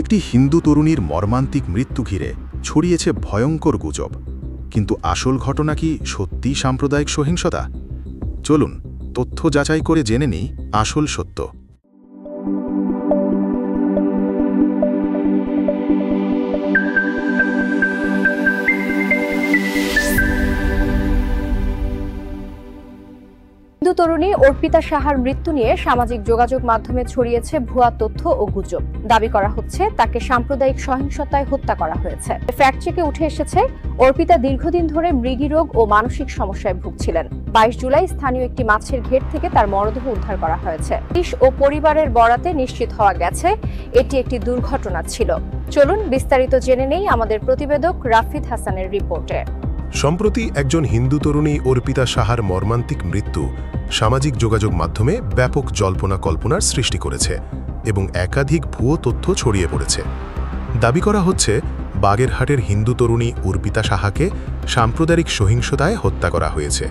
একটি হিন্দু তরুণীর মর্মান্তিক মৃত্যু ঘিরে ছড়িয়েছে ভয়ঙ্কর গুজব। কিন্তু আসল ঘটনা কি সত্যিই সাম্প্রদায়িক সহিংসতা? চলুন তথ্য যাচাই করে জেনে নিই আসল সত্য। হিন্দু তরুণী অর্পিতা সাহার মৃত্যু নিয়ে সামাজিক যোগাযোগ মাধ্যমে ছড়িয়েছে ভুয়া তথ্য ও গুজব। দাবি করা হচ্ছে তাকে সাম্প্রদায়িক সহিংসতায় হত্যা করা হয়েছে। ফ্যাক্ট চেকে উঠে এসেছে অর্পিতা দীর্ঘদিন ধরে মৃগী রোগ ও মানসিক সমস্যায় ভুগছিলেন। 22 জুলাই স্থানীয় একটি মাছের ঘের থেকে তার মরদেহ উদ্ধার করা হয়েছে। পুলিশ ও পরিবারের বরাতে নিশ্চিত হওয়া গেছে এটি একটি দুর্ঘটনা ছিল। চলুন বিস্তারিত জেনে নেই আমাদের প্রতিবেদক রাফিদ হাসানের রিপোর্টে। সম্প্রতি একজন হিন্দু তরুণী অর্পিতা সাহার মর্মান্তিক মৃত্যু সামাজিক যোগাযোগ মাধ্যমে ব্যাপক জল্পনা কল্পনার সৃষ্টি করেছে এবং একাধিক ভুয়ো তথ্য ছড়িয়ে পড়েছে। দাবি করা হচ্ছে বাগেরহাটের হিন্দু তরুণী অর্পিতা সাহাকে সাম্প্রদায়িক সহিংসতায় হত্যা করা হয়েছে।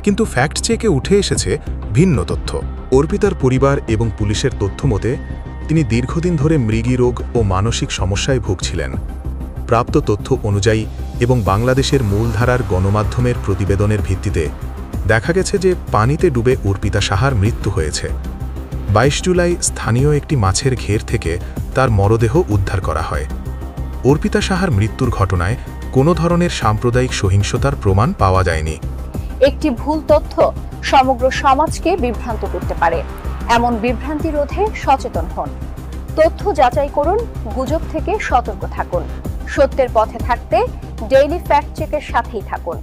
কিন্তু ফ্যাক্ট চেকে উঠে এসেছে ভিন্ন তথ্য। অর্পিতার পরিবার এবং পুলিশের তথ্য মতে তিনি দীর্ঘদিন ধরে মৃগী রোগ ও মানসিক সমস্যায় ভুগছিলেন। প্রাপ্ত তথ্য অনুযায়ী এবং বাংলাদেশের মূলধারার গণমাধ্যমের প্রতিবেদনের ভিত্তিতে দেখা গেছে যে পানিতে ডুবে অর্পিতা সাহার মৃত্যু হয়েছে। 22 জুলাই স্থানীয় একটি মাছের ঘের থেকে তার মরদেহ উদ্ধার করা হয়। অর্পিতা সাহার মৃত্যুর ঘটনায় কোনো ধরনের সাম্প্রদায়িক সহিংসতার প্রমাণ পাওয়া যায়নি। একটি ভুল তথ্য সমগ্র সমাজকে বিভ্রান্ত করতে পারে। এমন বিভ্রান্তি রোধে সচেতন হন। তথ্য যাচাই করুন, গুজব থেকে সতর্ক থাকুন। সত্যের পথে থাকতে ডেইলি ফ্যাক্ট চেকের সাথেই থাকুন।